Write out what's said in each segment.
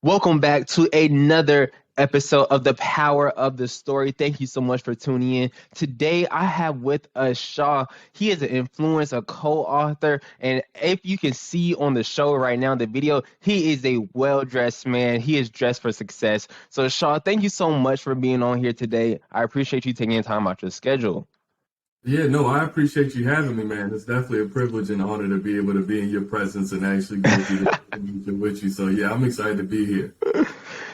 Welcome back to another episode of The Power of the Story. Thank you so much for tuning in. Today, I have with us Shaw. He is an influencer, co-author, and if you can see on the show right now, the video, he is a well-dressed man. He is dressed for success. So, Shaw, thank you so much for being on here today. I appreciate you taking time out your schedule. Yeah, no, I appreciate you having me, man. It's definitely a privilege and honor to be able to be in your presence and actually go through the information with you. So, yeah, I'm excited to be here.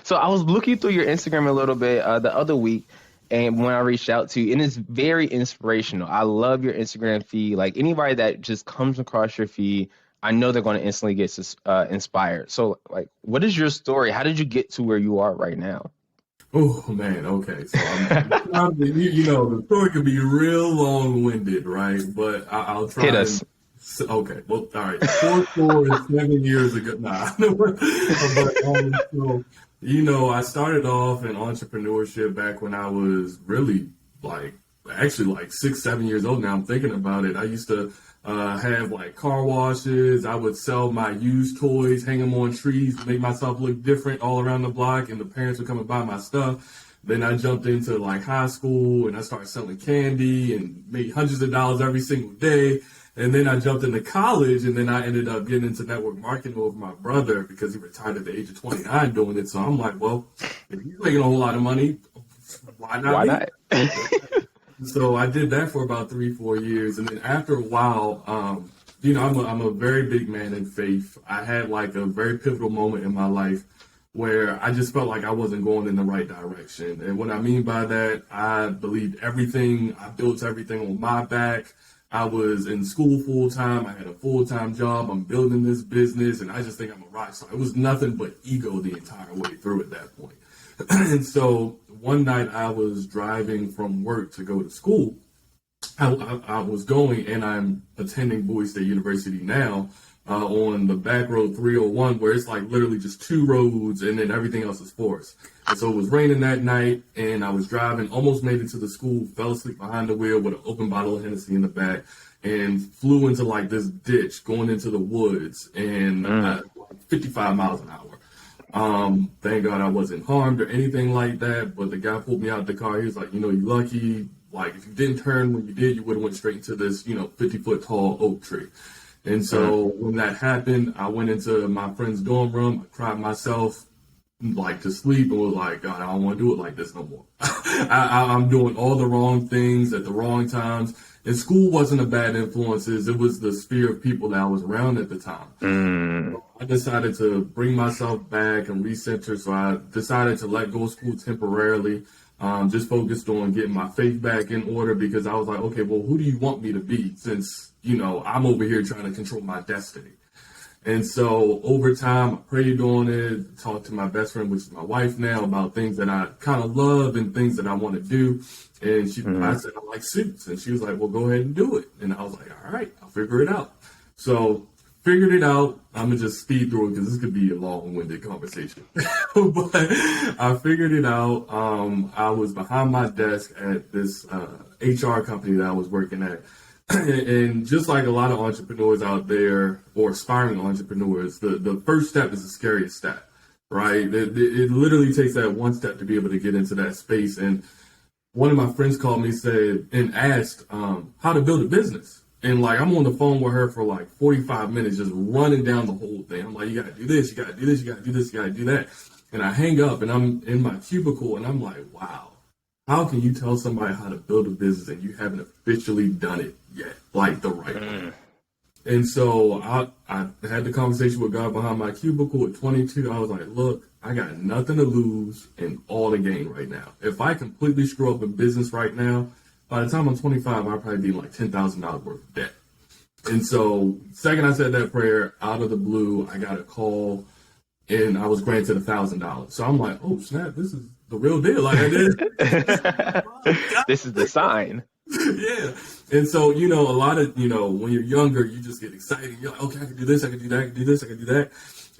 So I was looking through your Instagram a little bit the other week, and when I reached out to you, and it's very inspirational. I love your Instagram feed. Like anybody that just comes across your feed, I know they're going to instantly get inspired. So, like, what is your story? How did you get to where you are right now? Oh, man. Okay. So, the story can be real long-winded, right? But I'll Hit try and, us. okay. Well, all right. Four and 7 years ago. Nah. I started off in entrepreneurship back when I was really like, actually like 6, 7 years old now. I'm thinking about it. I used to have like car washes. I would sell my used toys, hang them on trees, make myself look different all around the block, and the parents would come and buy my stuff. Then I jumped into like high school and I started selling candy and made hundreds of dollars every single day. And then I jumped into college and then I ended up getting into network marketing with my brother because he retired at the age of 29 doing it. So I'm like, well, if he's making a whole lot of money, why not Why me? not? So I did that for about 3, 4 years, and then after a while, I'm a very big man in faith. I had like a very pivotal moment in my life where I just felt like I wasn't going in the right direction. And what I mean by that, I believed everything. I built everything on my back. I was in school full time. I had a full time job. I'm building this business, and I just think I'm a rock star. It was nothing but ego the entire way through at that point. And so one night I was driving from work to go to school. I was going and I'm attending Bowie State University now on the back road 301 where it's like literally just two roads and then everything else is forest. And so it was raining that night and I was driving, almost made it to the school, fell asleep behind the wheel with an open bottle of Hennessy in the back and flew into like this ditch going into the woods and 55 miles an hour. Thank God I wasn't harmed or anything like that. But the guy pulled me out of the car. He was like, you're lucky. Like, if you didn't turn when you did, you would have went straight into this, 50-foot tall oak tree. And so when that happened, I went into my friend's dorm room. I cried myself like to sleep and was like, God, I don't want to do it like this no more. I'm doing all the wrong things at the wrong times. And school wasn't a bad influence. It was the sphere of people that I was around at the time. Mm. I decided to bring myself back and recenter. So I decided to let go of school temporarily. Just focused on getting my faith back in order because I was like, okay, well, who do you want me to be since, I'm over here trying to control my destiny. And so over time, I prayed on it, talked to my best friend, which is my wife now, about things that I kind of love and things that I want to do. And I said, I like suits. And she was like, well, go ahead and do it. And I was like, all right, I'll figure it out. So figured it out. I'm going to just speed through it because this could be a long-winded conversation. But I figured it out. I was behind my desk at this HR company that I was working at. And just like a lot of entrepreneurs out there or aspiring entrepreneurs, the first step is the scariest step, right? It literally takes that one step to be able to get into that space. And one of my friends called me and asked how to build a business. And like I'm on the phone with her for like 45 minutes, just running down the whole thing. I'm like, you gotta do this, you gotta do this, you gotta do this, you gotta do that. And I hang up and I'm in my cubicle and I'm like, wow, how can you tell somebody how to build a business and you haven't officially done it yet, like the right way? And so I had the conversation with God behind my cubicle at 22. I was like, look, I got nothing to lose and all to gain right now. If I completely screw up in business right now, by the time I'm 25, I'll probably be like $10,000 worth of debt. And so second I said that prayer, out of the blue, I got a call and I was granted $1,000. So I'm like, oh snap, this is the real deal. Like I did. This is the sign. Yeah. And so, a lot of, when you're younger, you just get excited. You're like, okay, I can do this, I can do that, I can do this, I can do that.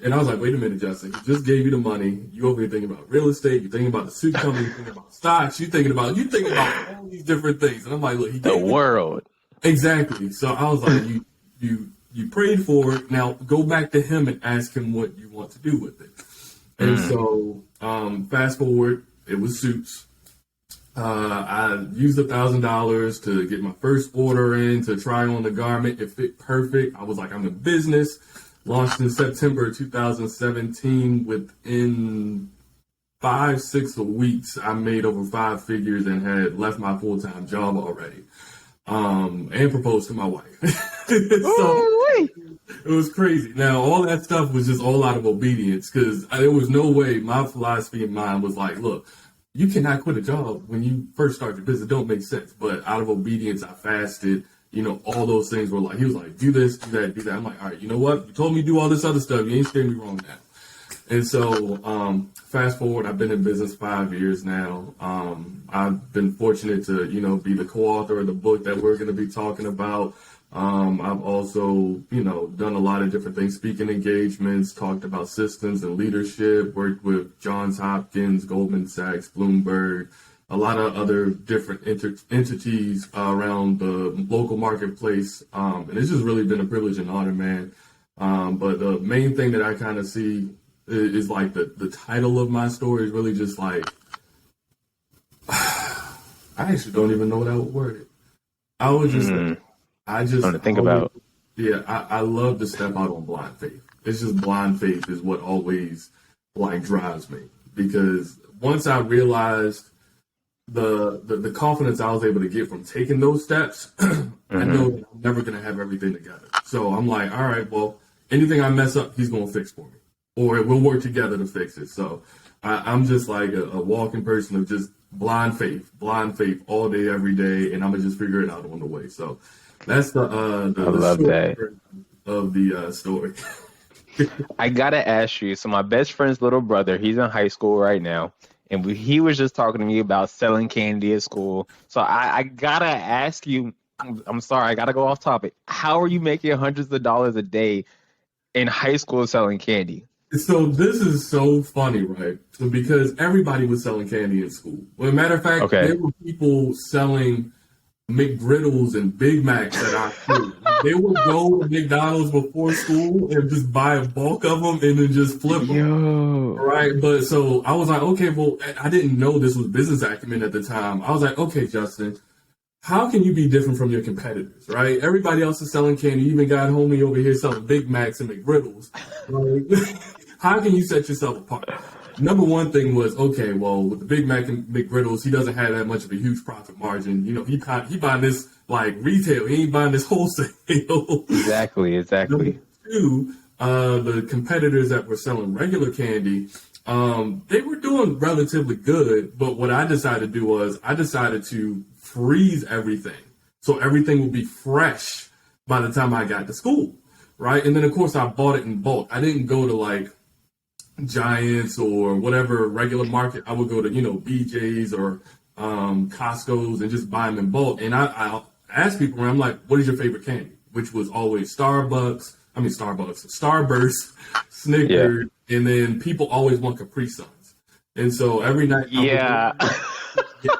And I was like, wait a minute, Justin, he just gave you the money. You over here thinking about real estate, you're thinking about the suit company, you're thinking about stocks, you're thinking about all these different things. And I'm like, look, he The gave me world. exactly. So I was like, you prayed for it. Now go back to him and ask him what you want to do with it. And so, fast forward, it was suits. I used $1,000 to get my first order in to try on the garment. It fit perfect. I was like, I'm in business. Launched in September 2017. Within 5-6 weeks, I made over 5 figures and had left my full-time job already. And proposed to my wife. So it was crazy. Now, all that stuff was just all out of obedience because there was no way. My philosophy in mind was like, look, you cannot quit a job when you first start your business. It don't make sense. But out of obedience, I fasted. All those things were like, he was like, do this, do that, do that. I'm like, all right, you know what? You told me to do all this other stuff. You ain't steering me wrong now. And so, fast forward, I've been in business 5 years now. I've been fortunate to, be the co-author of the book that we're going to be talking about. I've also, done a lot of different things, speaking engagements, talked about systems and leadership, worked with Johns Hopkins, Goldman Sachs, Bloomberg, a lot of other different entities around the local marketplace. And it's just really been a privilege and honor, man. But the main thing that I kind of see is like the title of my story is really just like, I actually don't even know what I would word it. I would just, Something to think about. Yeah, I love to step out on blind faith. It's just blind faith is what always like drives me, because once I realized the confidence I was able to get from taking those steps, I know that I'm never going to have everything together. So I'm like, all right, well, anything I mess up, he's going to fix for me, or we'll work together to fix it. So I'm just like a walking person of just blind faith all day, every day, and I'm gonna just figure it out on the way. So that's the I love that of the story. I gotta ask you. So my best friend's little brother, he's in high school right now, and he was just talking to me about selling candy at school. So I gotta ask you. I'm sorry, I gotta go off topic. How are you making hundreds of dollars a day in high school selling candy? So this is so funny, right? So because everybody was selling candy in school. Well, matter of fact, there were people selling McGriddles and Big Macs at our school. They would go to McDonald's before school and just buy a bulk of them and then just flip them. Right? But so I was like, okay, well, I didn't know this was business acumen at the time. I was like, okay, Justin, how can you be different from your competitors, right? Everybody else is selling candy. You even got homie over here selling Big Macs and McGriddles. Right? How can you set yourself apart? Number one thing was, okay, well, with the Big Mac and McGriddles, he doesn't have that much of a huge profit margin. He buying this like retail. He ain't buying this wholesale. Exactly. Number two, the competitors that were selling regular candy, they were doing relatively good. But what I decided to do was I decided to freeze everything, so everything would be fresh by the time I got to school, right? And then of course I bought it in bulk. I didn't go to like Giants or whatever regular market. I would go to BJ's or Costco's and just buy them in bulk. And I ask people, I'm like, what is your favorite candy? Which was always Starburst, Snickers, and then people always want Capri Suns. And so every night, yeah, you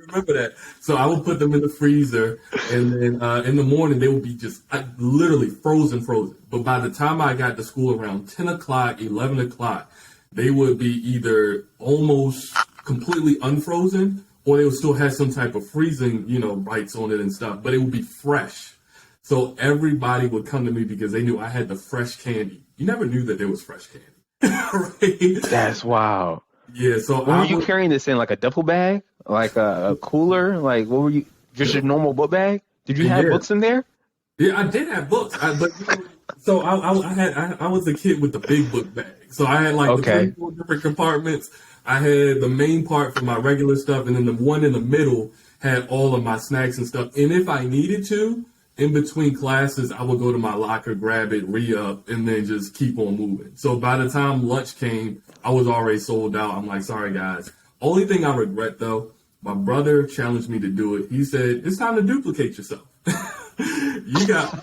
remember that. So I would put them in the freezer, and then in the morning they would be just literally frozen. But by the time I got to school around 10 o'clock, 11 o'clock, they would be either almost completely unfrozen, or they would still have some type of freezing, rights on it and stuff. But it would be fresh. So everybody would come to me because they knew I had the fresh candy. You never knew that there was fresh candy. Right? That's wild. Yeah. So were you carrying this in like a duffel bag, like a cooler? Like what were you? Just your normal book bag? Did you have books in there? Yeah, I did have books. So I was a kid with the big book bag. So I had like the 24 different compartments. I had the main part for my regular stuff, and then the one in the middle had all of my snacks and stuff. And if I needed to, in between classes, I would go to my locker, grab it, re-up, and then just keep on moving. So by the time lunch came, I was already sold out. I'm like, sorry, guys. Only thing I regret, though, my brother challenged me to do it. He said, it's time to duplicate yourself. You got...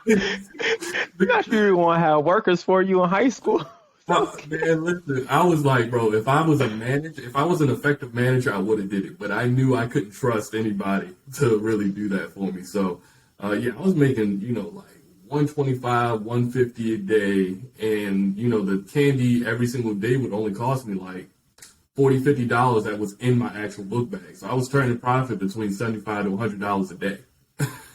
You actually want to have workers for you in high school. Man, listen, I was like, bro, if I was an effective manager, I would have did it. But I knew I couldn't trust anybody to really do that for me. So, I was making, like $125, $150 a day, and the candy every single day would only cost me like $40, $50 that was in my actual book bag. So I was turning profit between $75 to $100 a day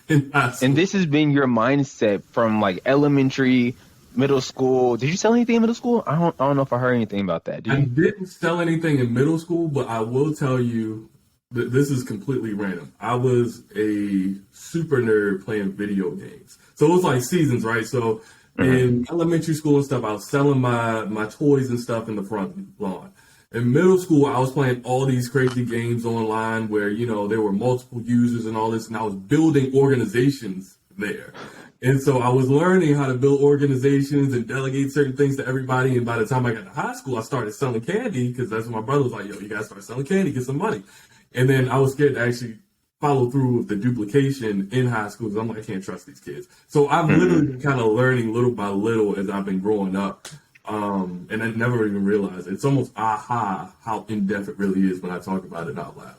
in high And school. this has been your mindset from like elementary, middle school. Did you sell anything in middle school? I don't know if I heard anything about that. Did I you? didn't sell anything in middle school, but I will tell you that this is completely random. I was a super nerd playing video games. So it was like seasons, right? So Mhm. in elementary school and stuff, I was selling my toys and stuff in the front lawn. In middle school, I was playing all these crazy games online where, there were multiple users and all this, and I was building organizations there. And so I was learning how to build organizations and delegate certain things to everybody. And by the time I got to high school, I started selling candy because that's when my brother was like, yo, you got to start selling candy, get some money. And then I was scared to actually follow through with the duplication in high school because I'm like, I can't trust these kids. So I've literally Mhm. been kind of learning little by little as I've been growing up. And I never even realized it. It's almost aha how in depth it really is when I talk about it out loud.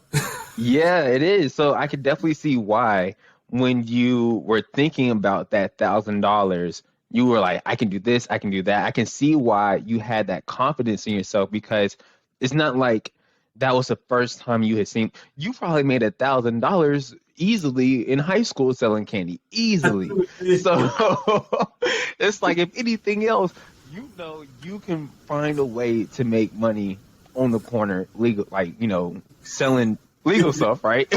Yeah, it is. So I could definitely see why when you were thinking about that $1,000, you were like, I can do this, I can do that. I can see why you had that confidence in yourself because it's not like that was the first time you had seen. You probably made $1,000 easily in high school selling candy, easily. So it's like if anything else, you can find a way to make money on the corner legal, like selling legal stuff, right?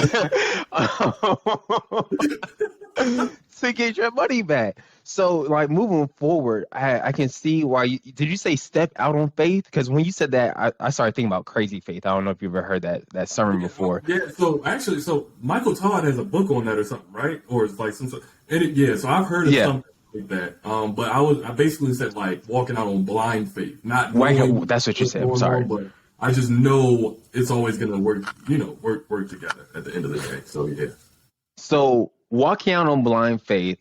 To get your money back. So, like moving forward, I can see why did you say step out on faith? Because when you said that, I started thinking about crazy faith. I don't know if you've ever heard that sermon before. Yeah, so actually, so Michael Todd has a book on that or something, right? Or it's like some sort. Yeah, so I've heard of Yeah, something like that. But I basically said like walking out on blind faith, not knowing that's what you what's said. I'm going sorry. on, but I just know it's always gonna work, work together at the end of the day. So yeah. So walking out on blind faith,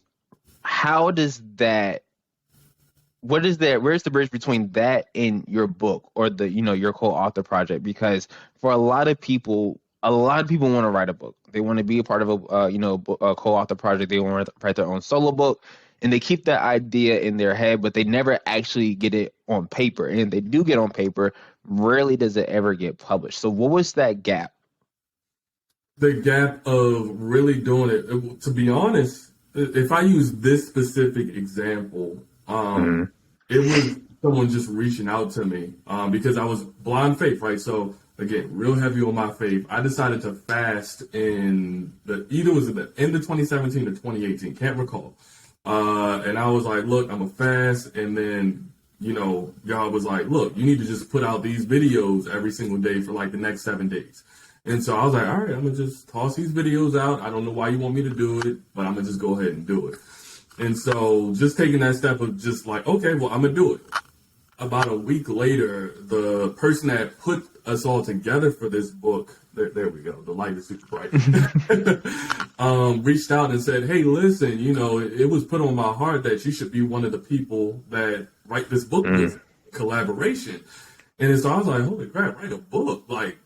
how does that? What is that? Where's the bridge between that and your book or your co-author project? Because for a lot of people want to write a book. They want to be a part of a co-author project. They want to write their own solo book, and they keep that idea in their head, but they never actually get it on paper. And if they do get on paper, rarely does it ever get published. So what was that gap? The gap of really doing it. To be honest, if I use this specific example, Mm-hmm. it was someone just reaching out to me because I was blind faith, right? So again, real heavy on my faith. I decided to fast in either was at the end of 2017 or 2018, can't recall. And I was like, look, I'm a fast, and then God was like, look, you need to just put out these videos every single day for like the next 7 days. And so I was like, all right, I'm gonna just toss these videos out. I don't know why you want me to do it, but I'm gonna just go ahead and do it. And so just taking that step of just like, okay, well, I'm gonna do it. About a week later, the person that put us all together for this book, there we go, the light is super bright, reached out and said, hey, listen, it was put on my heart that you should be one of the people that write this book with collaboration. And so I was like, holy crap, write a book. Like,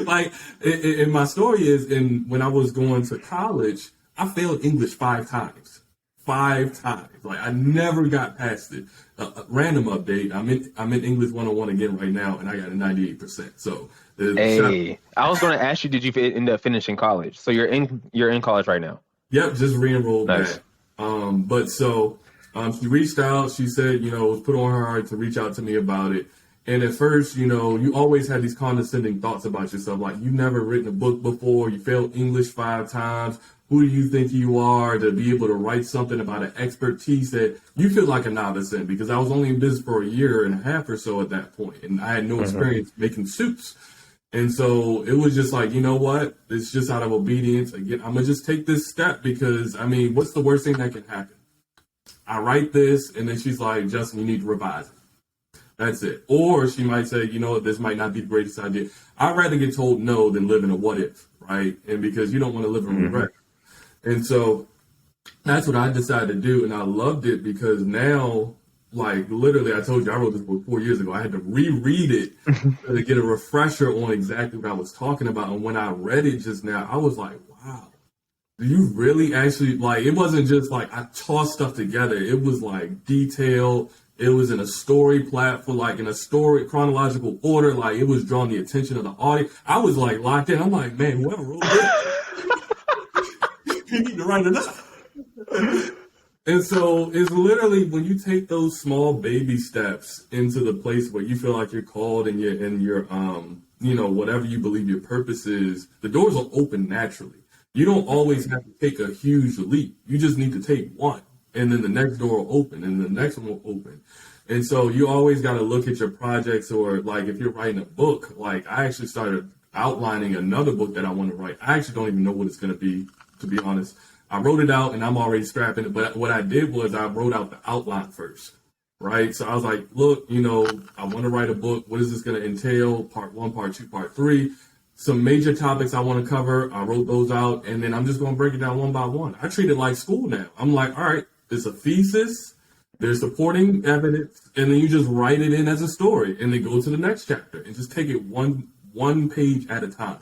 like, and my story is, when I was going to college, I failed English 5 times. 5 times. Like I never got past it. Random update. I'm in English 101 again right now, and I got a 98%. So Hey, I was going to ask you, did you end up finishing college? So you're in college right now. yep, just re-enrolled Nice. back. But so she reached out. She said, it was put on her heart to reach out to me about it. And at first, you always had these condescending thoughts about yourself, like you've never written a book before, you failed English 5 times. Who do you think you are to be able to write something about an expertise that you feel like a novice in? Because I was only in business for a year and a half or so at that point, and I had no experience making soups. And so it was just like, you know what? It's just out of obedience. Again, I'm going to just take this step because, I mean, what's the worst thing that can happen? I write this, and then she's like, Justin, you need to revise it. That's it. Or she might say, you know what, this might not be the greatest idea. I'd rather get told no than live in a what if, right? And because you don't want to live in regret. And so that's what I decided to do. And I loved it because now, like literally, I told you I wrote this book 4 years ago. I had to reread it to get a refresher on exactly what I was talking about. And when I read it just now, I was like, wow, Do you really actually like? It wasn't just like I tossed stuff together. It was like detailed. It was in a story platform, like in a story chronological order. Like it was drawing the attention of the audience. I was like locked in. I'm like, man, whoever wrote this, you need to write it up. And so it's literally when you take those small baby steps into the place where you feel like you're called and you're whatever you believe your purpose is, the doors will open naturally. You don't always have to take a huge leap. You just need to take one, and then the next door will open, and the next one will open. And so you always got to look at your projects, or like if you're writing a book, like I actually started outlining another book that I want to write. I actually don't even know what it's going to be, to be honest. I wrote it out and I'm already scrapping it. But what I did was I wrote out the outline first, right? So I was like, look, I want to write a book. What is this going to entail? Part one, part two, part three. Some major topics I want to cover. I wrote those out, and then I'm just going to break it down one by one. I treat it like school now. I'm like, all right, it's a thesis, there's supporting evidence, and then you just write it in as a story, and then go to the next chapter, and just take it one page at a time.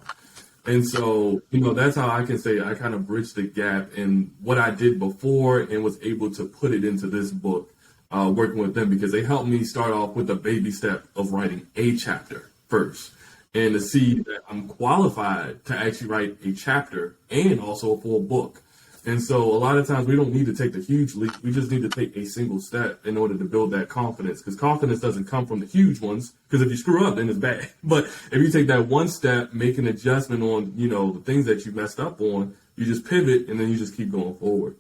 And so, that's how I can say I kind of bridged the gap in what I did before and was able to put it into this book, working with them, because they helped me start off with the baby step of writing a chapter first, and to see that I'm qualified to actually write a chapter and also a full book. And so a lot of times we don't need to take the huge leap. We just need to take a single step in order to build that confidence, because confidence doesn't come from the huge ones, because if you screw up, then it's bad. But if you take that one step, make an adjustment on, the things that you messed up on, you just pivot and then you just keep going forward.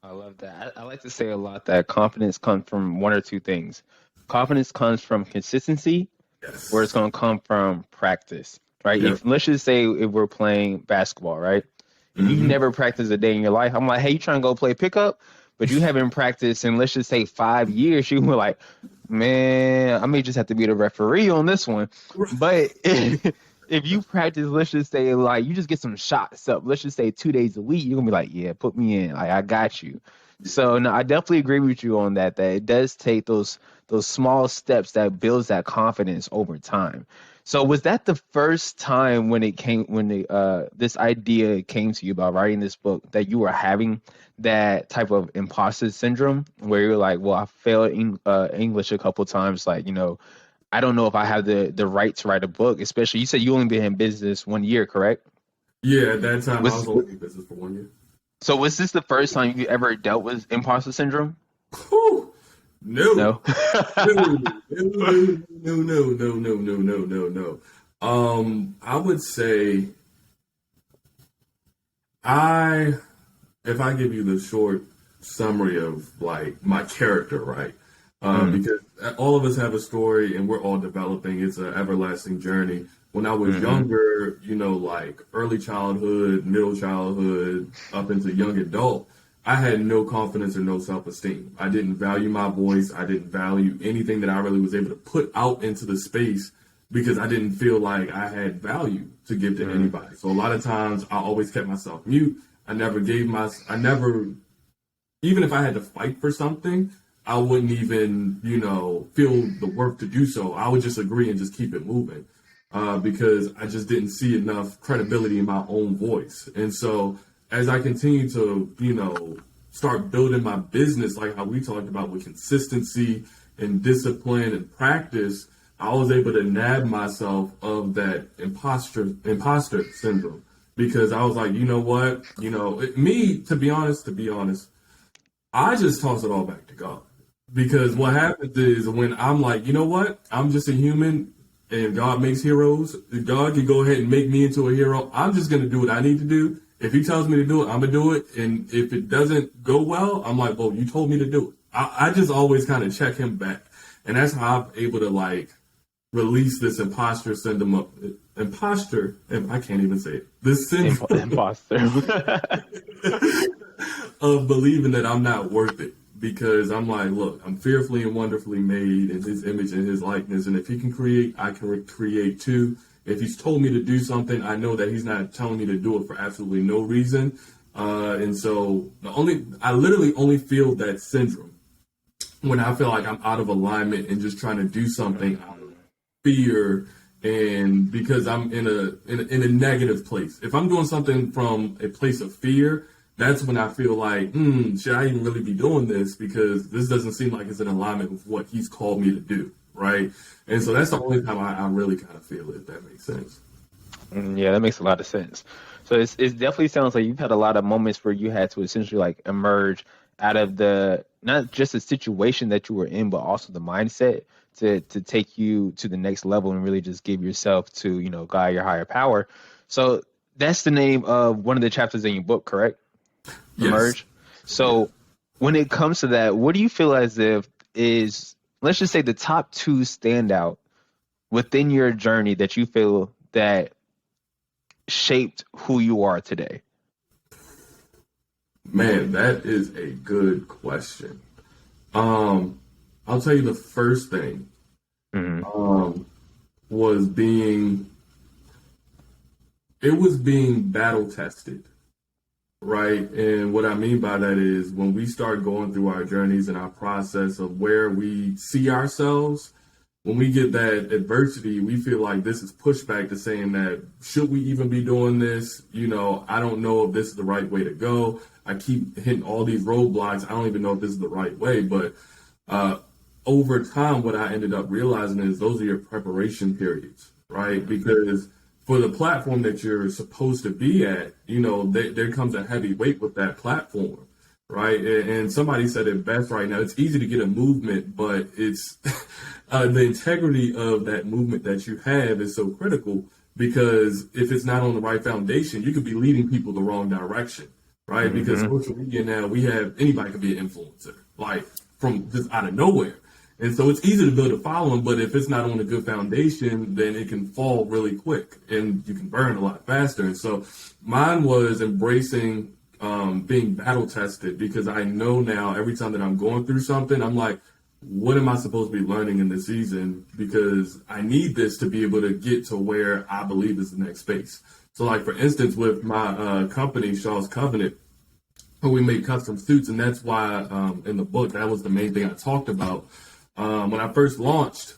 I love that. I like to say a lot that confidence comes from one or two things. Confidence comes from consistency, where Yes. it's going to come from practice, right? Yep. If let's just say if we're playing basketball, right? If you've Mm-hmm. never practiced a day in your life, I'm like, hey, you trying to go play pickup, but you haven't practiced in, let's just say, 5 years. You were like, man, I may just have to be the referee on this one. But if you practice, let's just say, like, you just get some shots up, let's just say 2 days a week, you're gonna be like, yeah, put me in. Like, I got you. So no, I definitely agree with you on that. That it does take those small steps that builds that confidence over time. So was that the first time when the this idea came to you about writing this book that you were having that type of imposter syndrome where you're like, well, I failed English a couple times, like, I don't know if I have the right to write a book, especially you said you only been in business 1 year, correct? Yeah, at that time I was Was only in business for 1 year. so was this the first time you ever dealt with imposter syndrome? Whew. No. No. No, no, no, no, no, no, no, no, no, no. I would say I, if I give you the short summary of like my character, right? Mm, Because all of us have a story and we're all developing. It's an everlasting journey. When I was hmm younger, like early childhood, middle childhood, up into young adult, I had no confidence or no self-esteem. I didn't value my voice. I didn't value anything that I really was able to put out into the space because I didn't feel like I had value to give to mm, anybody. So a lot of times I always kept myself mute. I never, even if I had to fight for something, I wouldn't even, feel the work to do so. I would just agree and just keep it moving because I just didn't see enough credibility in my own voice. And so as I continue to, start building my business, like how we talked about with consistency and discipline and practice, I was able to nab myself of that imposter syndrome because I was like, you know what, me to be honest, I just toss it all back to God. Because what happens is when I'm like, you know what? I'm just a human and God makes heroes. God can go ahead and make me into a hero. I'm just going to do what I need to do. If he tells me to do it, I'm going to do it. And if it doesn't go well, I'm like, well, you told me to do it. I just always kind of check him back. And that's how I'm able to like release this imposter syndrome of imposter. And I can't even say it. This syndrome imposter. of believing that I'm not worth it because I'm like, look, I'm fearfully and wonderfully made in his image and his likeness. And if he can create, I can create too. If he's told me to do something, I know that he's not telling me to do it for absolutely no reason. And so I literally only feel that syndrome when I feel like I'm out of alignment and just trying to do something out of fear and because I'm in a negative place. If I'm doing something from a place of fear, that's when I feel like, should I even really be doing this? Because this doesn't seem like it's in alignment with what he's called me to do, right? And so that's the only time I really kind of feel it, if that makes sense. Yeah, that makes a lot of sense. So it definitely sounds like you've had a lot of moments where you had to essentially like emerge out of the not just the situation that you were in, but also the mindset to take you to the next level and really just give yourself to, God, your higher power. So that's the name of one of the chapters in your book, correct? Yes. Emerge. Yeah. So when it comes to that, what do you feel as if is, let's just say, the top two standout within your journey that you feel that shaped who you are today? Man, that is a good question. I'll tell you the first thing Hmm. um, was being battle tested, right? And what I mean by that is when we start going through our journeys and our process of where we see ourselves, when we get that adversity, we feel like this is pushback to saying that should we even be doing this? I don't know if this is the right way to go. I keep hitting all these roadblocks. I don't even know if this is the right way. But uh, over time, what I ended up realizing is those are your preparation periods, right? Because for the platform that you're supposed to be at, there comes a heavy weight with that platform, right? And somebody said it best right now. It's easy to get a movement, but it's the integrity of that movement that you have is so critical because if it's not on the right foundation, you could be leading people the wrong direction, right? Because Hmm. social media now, we have anybody could be an influencer, like from just out of nowhere. And so it's easy to build a following, but if it's not on a good foundation, then it can fall really quick and you can burn a lot faster. And so mine was embracing being battle tested because I know now every time that I'm going through something, I'm like, what am I supposed to be learning in this season? Because I need this to be able to get to where I believe is the next space. So, like for instance, with my company, Shaw's Covenant, where we make custom suits, and that's why in the book that was the main thing I talked about. When I first launched,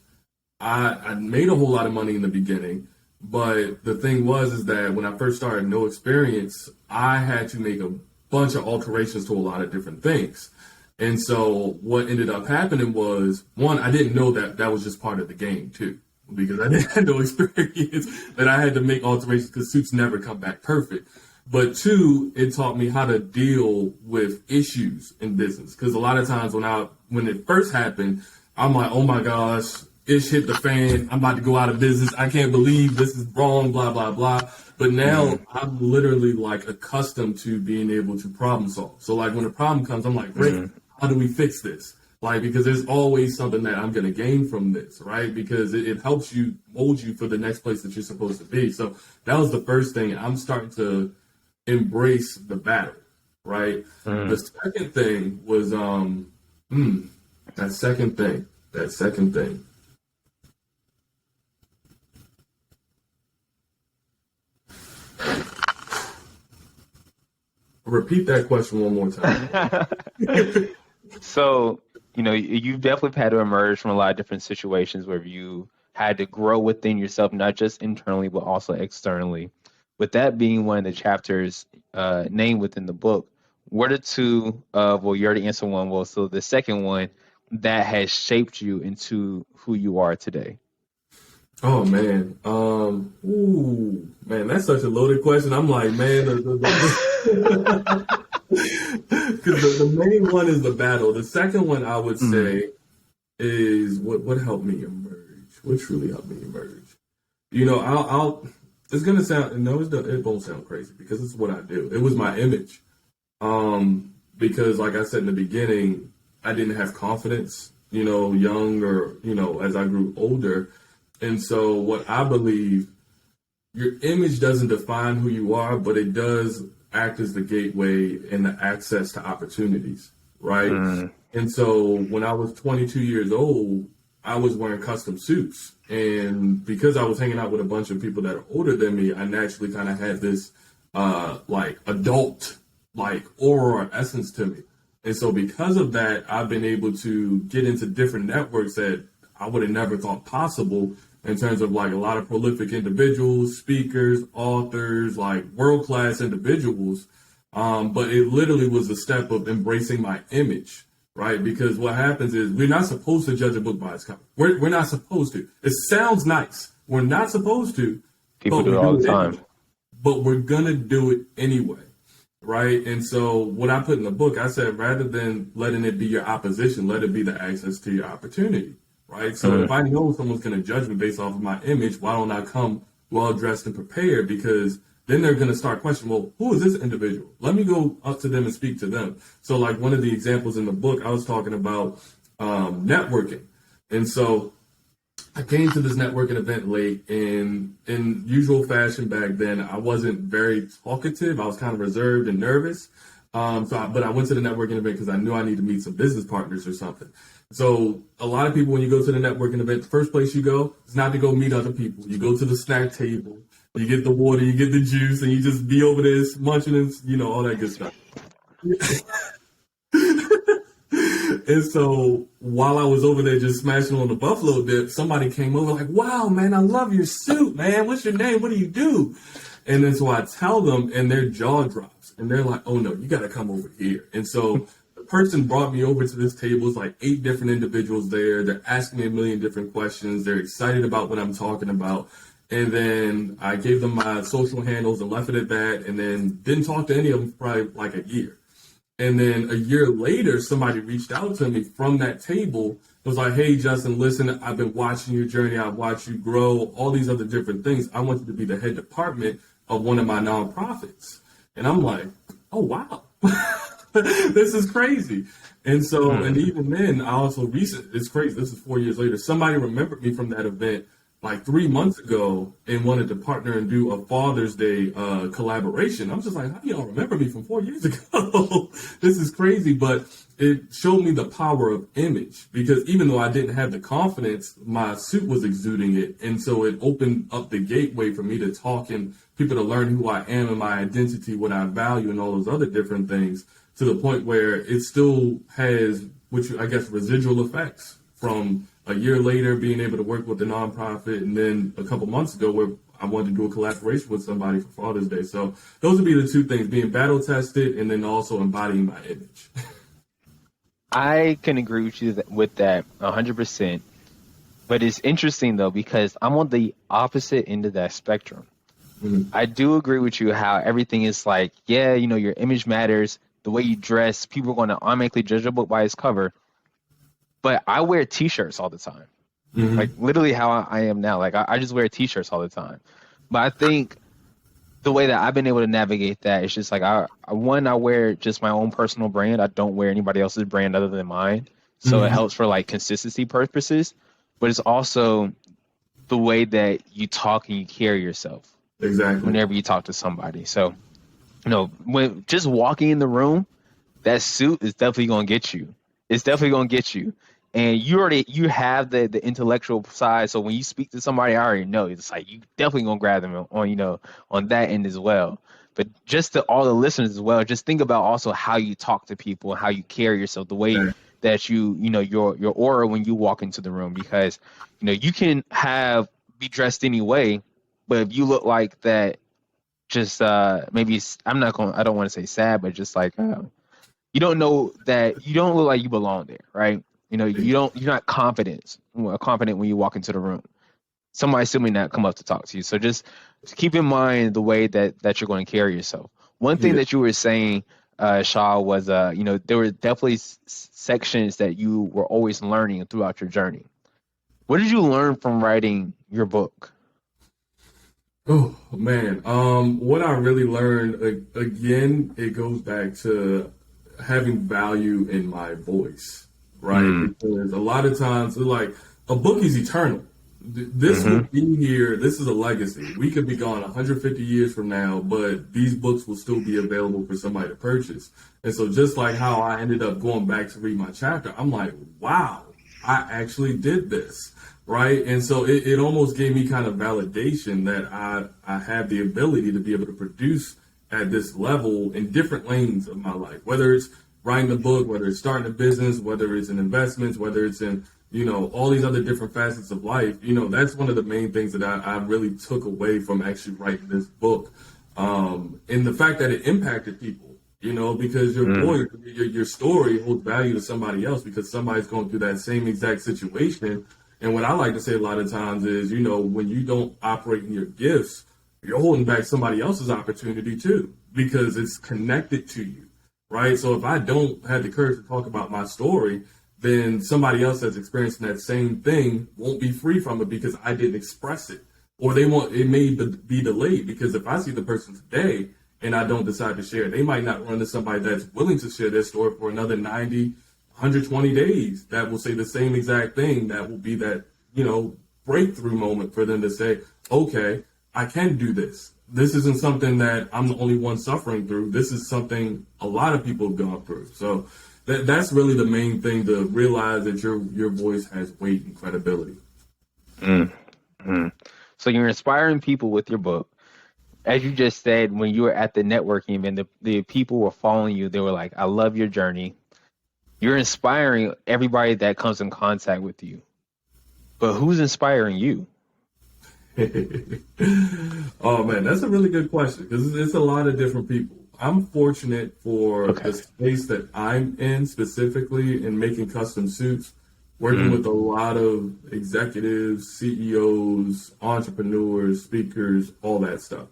I made a whole lot of money in the beginning, but the thing was is that when I first started, no experience, I had to make a bunch of alterations to a lot of different things. And so what ended up happening was, one, I didn't know that that was just part of the game too, because I didn't have no experience that I had to make alterations because suits never come back perfect. But two, it taught me how to deal with issues in business. Because a lot of times when it first happened, I'm like, oh my gosh, ish hit the fan. I'm about to go out of business. I can't believe this is wrong, blah, blah, blah. But now Hmm. I'm literally like accustomed to being able to problem solve. So like when a problem comes, I'm like, great, Hmm. how do we fix this? Like, because there's always something that I'm going to gain from this, right? Because it helps you mold you for the next place that you're supposed to be. So that was the first thing. I'm starting to embrace the battle, right? The Hmm. second thing was that second thing. Repeat that question one more time. So, you've definitely had to emerge from a lot of different situations where you had to grow within yourself, not just internally, but also externally. With that being one of the chapters named within the book, what are two well, you already answered one. Well, so the second one that has shaped you into who you are today. Oh man, ooh, man, that's such a loaded question. I'm like, man, because the main one is the battle. The second one I would Mm. say is what helped me emerge. What truly helped me emerge. I'll. It's gonna sound no, it won't sound crazy because it's what I do. It was my image. Because like I said in the beginning, I didn't have confidence. Young or as I grew older, and so what I believe your image doesn't define who you are, but it does act as the gateway and the access to opportunities, right? Mm. And so when I was 22 years old, I was wearing custom suits. And because I was hanging out with a bunch of people that are older than me, I naturally kind of had this like adult like aura or essence to me. And so because of that, I've been able to get into different networks that I would have never thought possible in terms of like a lot of prolific individuals, speakers, authors, like world-class individuals. But it literally was a step of embracing my image, right? Because what happens is we're not supposed to judge a book by its cover. We're not supposed to. It sounds nice. We're not supposed to, People but do we it all do the it time. anyway. But we're gonna do it anyway, right? And so what I put in the book, I said, rather than letting it be your opposition, let it be the access to your opportunity, right? So if I know someone's gonna judge me based off of my image, why don't I come well dressed and prepared? Because then they're going to start questioning, well, who is this individual? Let me go up to them and speak to them. So like one of the examples in the book, I was talking about networking. And so I came to this networking event late, and in usual fashion back then, I wasn't very talkative. I was kind of reserved and nervous. But I went to the networking event because I knew I needed to meet some business partners or something. So a lot of people, when you go to the networking event, the first place you go is not to go meet other people. You go to the snack table. You get the water, you get the juice, and you just be over there munching and, all that good stuff. And so while I was over there just smashing on the buffalo dip, somebody came over like, wow, man, I love your suit, man. What's your name? What do you do? And then so I tell them, and their jaw drops. And they're like, oh, no, you got to come over here. And so the person brought me over to this table. It's like 8 different individuals there. They're asking me a million different questions. They're excited about what I'm talking about. And then I gave them my social handles and left it at that, and then didn't talk to any of them for probably like a year. And then a year later, somebody reached out to me from that table. It was like, hey, Justin, listen, I've been watching your journey. I've watched you grow, all these other different things. I want you to be the head department of one of my nonprofits. And I'm like, oh, wow, this is crazy. And so, and even then, I also it's crazy. This is 4 years later. Somebody remembered me from that event like 3 months ago and wanted to partner and do a Father's Day collaboration. I'm just like, how do y'all remember me from 4 years ago? This is crazy. But it showed me the power of image, because even though I didn't have the confidence, my suit was exuding it. And so it opened up the gateway for me to talk and people to learn who I am and my identity, what I value, and all those other different things, to the point where it still has, which I guess, residual effects from a year later being able to work with the nonprofit, and then a couple months ago where I wanted to do a collaboration with somebody for Father's Day. So those would be the 2 things: being battle tested and then also embodying my image. I can agree with you with that 100%. But it's interesting though, because I'm on the opposite end of that spectrum. I do agree with you how everything is like, yeah, your image matters, the way you dress, people are going to automatically judge a book by its cover. But I wear T-shirts all the time, like literally how I am now. Like I just wear T-shirts all the time. But I think the way that I've been able to navigate that is just like I wear just my own personal brand. I don't wear anybody else's brand other than mine. So it helps for like consistency purposes. But it's also the way that you talk and you carry yourself. Exactly. Whenever you talk to somebody. So, when just walking in the room, that suit is definitely going to get you. It's definitely going to get you. And you have the intellectual side. So when you speak to somebody, I already know it's like you definitely going to grab them on that end as well. But just to all the listeners as well, just think about also how you talk to people and how you carry yourself, the way that your aura when you walk into the room, because you can be dressed any way, but if you look like that, just maybe I don't want to say sad, but just like you don't know that you don't look like you belong there, right? You're not confident when you walk into the room. Somebody still may not come up to talk to you. So just keep in mind the way that you're going to carry yourself. One thing that you were saying, Shaw, was there were definitely sections that you were always learning throughout your journey. What did you learn from writing your book? Oh man, what I really learned, again, it goes back to having value in my voice, right? Because a lot of times, like, a book is eternal. This will be here. This is a legacy. We could be gone 150 years from now, but these books will still be available for somebody to purchase. And so just like how I ended up going back to read my chapter, I'm like, wow, I actually did this. Right. And so it almost gave me kind of validation that I have the ability to be able to produce at this level in different lanes of my life, whether it's writing the book, whether it's starting a business, whether it's in investments, whether it's in, all these other different facets of life, that's one of the main things that I really took away from actually writing this book. And the fact that it impacted people, because your story holds value to somebody else because somebody's going through that same exact situation. And what I like to say a lot of times is, when you don't operate in your gifts, you're holding back somebody else's opportunity too, because it's connected to you, right? So if I don't have the courage to talk about my story, then somebody else that's experiencing that same thing won't be free from it because I didn't express it. Or it may be delayed because if I see the person today and I don't decide to share, they might not run into somebody that's willing to share their story for another 90, 120 days that will say the same exact thing. That will be that, breakthrough moment for them to say, okay, I can do this. This isn't something that I'm the only one suffering through. This is something a lot of people have gone through. So that's really the main thing, to realize that your voice has weight and credibility. Mm-hmm. So you're inspiring people with your book. As you just said, when you were at the networking event, the people were following you. They were like, I love your journey. You're inspiring everybody that comes in contact with you. But who's inspiring you? Oh, man, that's a really good question because it's a lot of different people. I'm fortunate for the space that I'm in, specifically in making custom suits, working with a lot of executives, CEOs, entrepreneurs, speakers, all that stuff.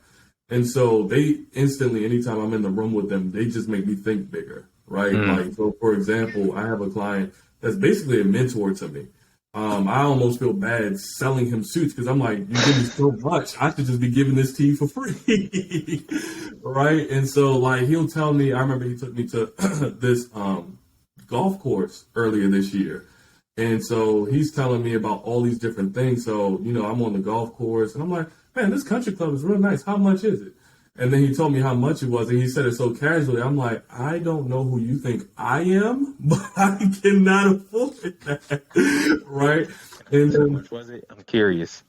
And so they instantly, anytime I'm in the room with them, they just make me think bigger, right? Like, so for example, I have a client that's basically a mentor to me. I almost feel bad selling him suits because I'm like, you give me so much, I should just be giving this to you for free, right? And so like he'll tell me, I remember he took me to this golf course earlier this year. And so he's telling me about all these different things. So, I'm on the golf course and I'm like, man, this country club is real nice. How much is it? And then he told me how much it was. And he said it so casually. I'm like, I don't know who you think I am, but I cannot afford that. Right. And How much was it? I'm curious.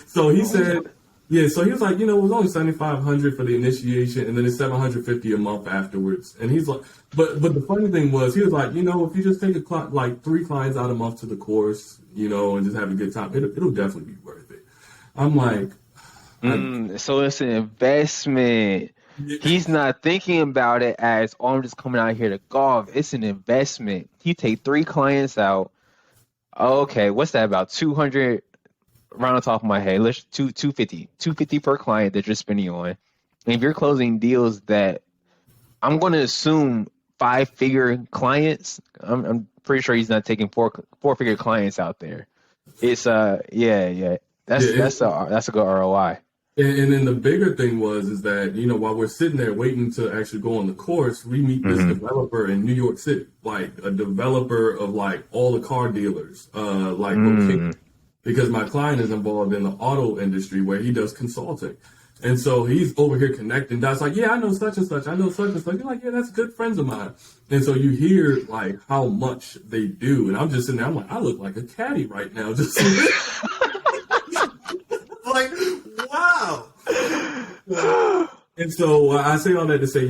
So he said, yeah, so he was like, it was only $7,500 for the initiation, and then it's $750 a month afterwards. And he's like, but the funny thing was, he was like, if you just take like 3 clients out a month to the course, and just have a good time, it'll definitely be worth it. I'm like, so it's an investment. He's not thinking about it as, oh, I'm just coming out here to golf. It's an investment. You take 3 clients out. Okay, what's that, about 200? Around the top of my head, let's 250 per client that you're spending on. And if you're closing deals that, I'm going to assume 5-figure clients, I'm pretty sure he's not taking 4-figure clients out there. It's that's a good ROI. And then the bigger thing is that, while we're sitting there waiting to actually go on the course, we meet this developer in New York City, like a developer of like all the car dealers, location. Because my client is involved in the auto industry where he does consulting. And so he's over here connecting dots like, yeah, I know such and such. I know such and such. You're like, yeah, that's good friends of mine. And so you hear like how much they do. And I'm just sitting there, I'm like, I look like a caddy right now. Just like, wow. And so I say all that to say,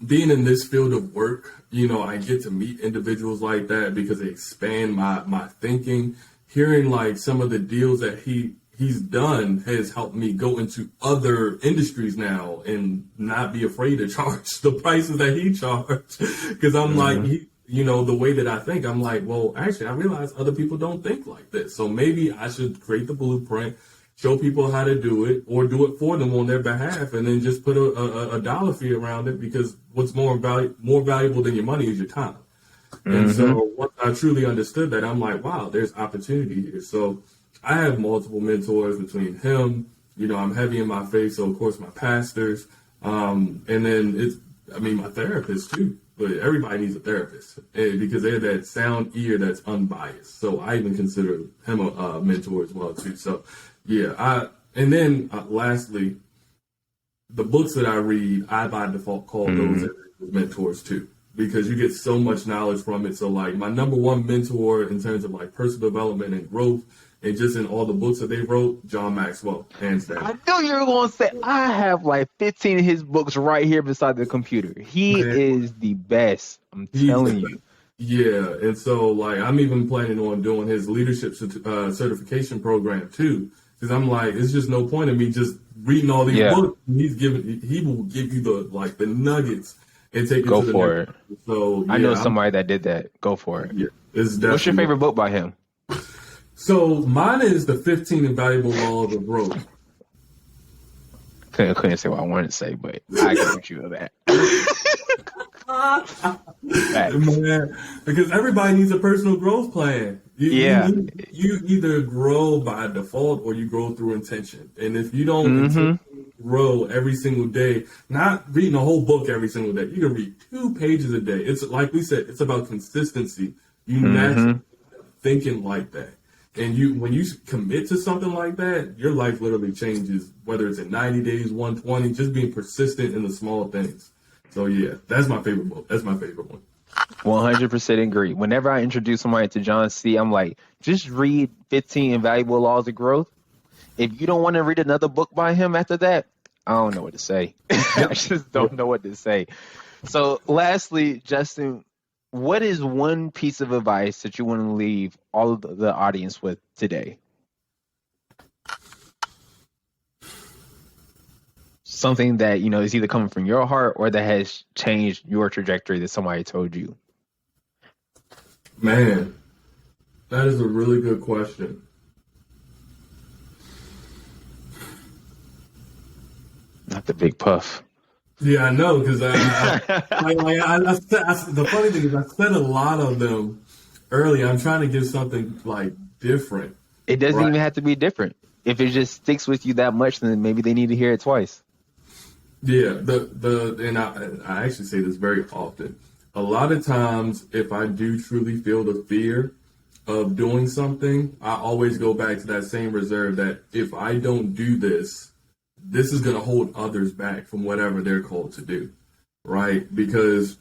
being in this field of work, I get to meet individuals like that because they expand my thinking. Hearing like some of the deals that he's done has helped me go into other industries now and not be afraid to charge the prices that he charged. Because I'm like, the way that I think, I'm like, well, actually, I realize other people don't think like this. So maybe I should create the blueprint, show people how to do it, or do it for them on their behalf, and then just put a dollar fee around it, because what's more valuable than your money is your time. And so once I truly understood that, I'm like, wow, there's opportunity here. So I have multiple mentors between him, I'm heavy in my faith, so of course my pastors, and then my therapist too. But everybody needs a therapist because they're that sound ear that's unbiased. So I even consider him a mentor as well too. So yeah, lastly, the books that I read, I by default call those as mentors too, because you get so much knowledge from it. So like my number one mentor in terms of like personal development and growth and just in all the books that they wrote, John Maxwell, hands I down. knew you were going to say, I have like 15 of his books right here beside the computer. He Man, is the best. I'm he's the telling best. you. Yeah, and so like I'm even planning on doing his leadership certification program too, because I'm like, it's just no point in me just reading all these Yeah, books. He will give you the nuggets and take it go to the next for it. level. So I know yeah, somebody that did that. Go for it. yeah, it's What's your definitely. favorite book by him? So mine is the 15 Invaluable Laws of Growth. Couldn't say what I wanted to say, but I agree with you on that. Facts. Man, because everybody needs a personal growth plan. Yeah. You either grow by default or you grow through intention. And if you don't Mm-hmm. intentionally grow every single day, not reading a whole book every single day, you can read 2 pages a day. It's like we said, it's about consistency. You naturally Mm-hmm. thinking like that. And when you commit to something like that, your life literally changes, whether it's in 90 days, 120, just being persistent in the small things. So yeah, that's my favorite book. That's my favorite one. 100% agree. Whenever I introduce somebody to John C., I'm like, just read 15 Invaluable Laws of Growth. If you don't want to read another book by him after that, I don't know what to say. I Yep. just Yep. don't know what to say. So, lastly, Justin, what is one piece of advice that you want to leave all of the audience with today? Something that, is either coming from your heart or that has changed your trajectory that somebody told you. Man, that is a really good question. Not the big puff. Yeah, I know because the funny thing is I said a lot of them early. I'm trying to give something like different, It doesn't right? even have to be different. If it just sticks with you that much, then maybe they need to hear it twice. Yeah, and I actually say this very often. A lot of times, if I do truly feel the fear of doing something, I always go back to that same reserve that if I don't do this, this is going to hold others back from whatever they're called to do, right? Because,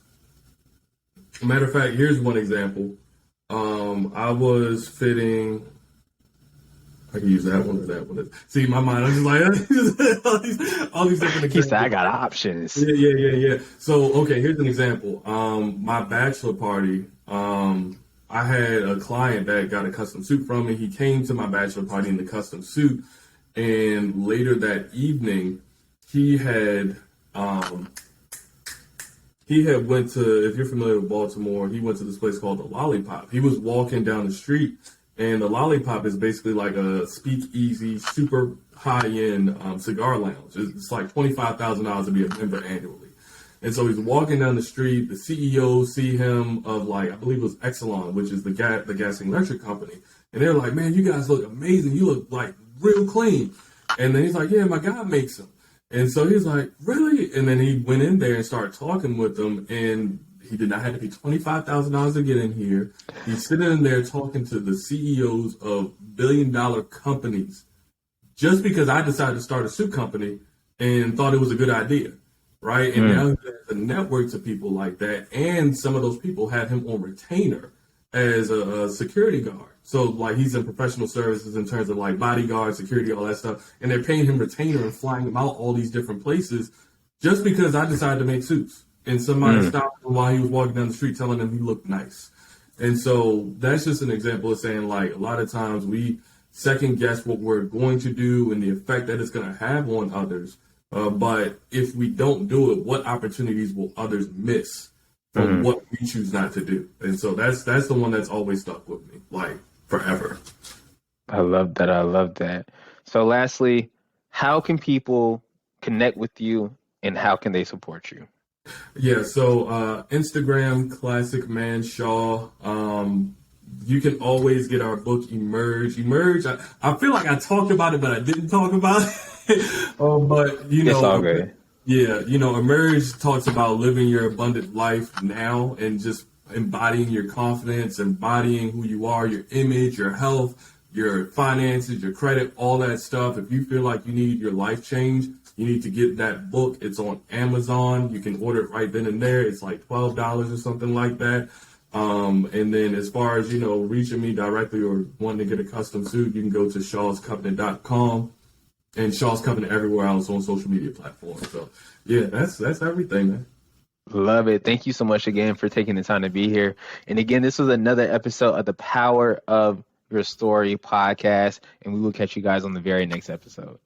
matter of fact, here's one example. I was fitting. I can use that one or that one. See, my mind, I'm just like all these different He said, I examples. got options. Yeah. So, okay, here's an example. My bachelor party, I had a client that got a custom suit from me. He came to my bachelor party in the custom suit, and later that evening, he had um, he had went to, if you're familiar with Baltimore, he went to this place called the Lollipop. He was walking down the street, and the Lollipop is basically like a speakeasy, super high-end cigar lounge. It's like $25,000 to be a member annually. And so he's walking down the street. The CEO see him of like, I believe it was Exelon, which is the gas and electric company. And they're like, man, you guys look amazing. You look like real clean. And then he's like, yeah, my guy makes them. And so he's like, really? And then he went in there and started talking with them. And he did not have to pay $25,000 to get in here. He's sitting in there talking to the CEOs of billion-dollar companies just because I decided to start a suit company and thought it was a good idea. Right. And now he has a network to people like that. And some of those people have him on retainer as a security guard. So like he's in professional services in terms of like bodyguard, security, all that stuff. And they're paying him retainer and flying him out all these different places just because I decided to make suits. And somebody stopped him while he was walking down the street telling him he looked nice. And so that's just an example of saying like a lot of times we second guess what we're going to do and the effect that it's going to have on others. But if we don't do it, what opportunities will others miss from what we choose not to do? And so that's the one that's always stuck with me, like forever. I love that. I love that. So, lastly, how can people connect with you and how can they support you? Yeah, so Instagram, Classic Man Shaw. You can always get our book Emerge. Emerge, I feel like I talked about it, but I didn't talk about it. But, It's all good. yeah, Emerge talks about living your abundant life now and just embodying your confidence, embodying who you are, your image, your health, your finances, your credit, all that stuff. If you feel like you need your life change, you need to get that book. It's on Amazon. You can order it right then and there. It's like $12 or something like that. And then as far as, reaching me directly or wanting to get a custom suit, you can go to shawscovenant.com and Shaw's Covenant everywhere else on social media platforms. So yeah, that's everything, man. Love it. Thank you so much again for taking the time to be here. And again, this was another episode of the Power of Your Story podcast, and we will catch you guys on the very next episode.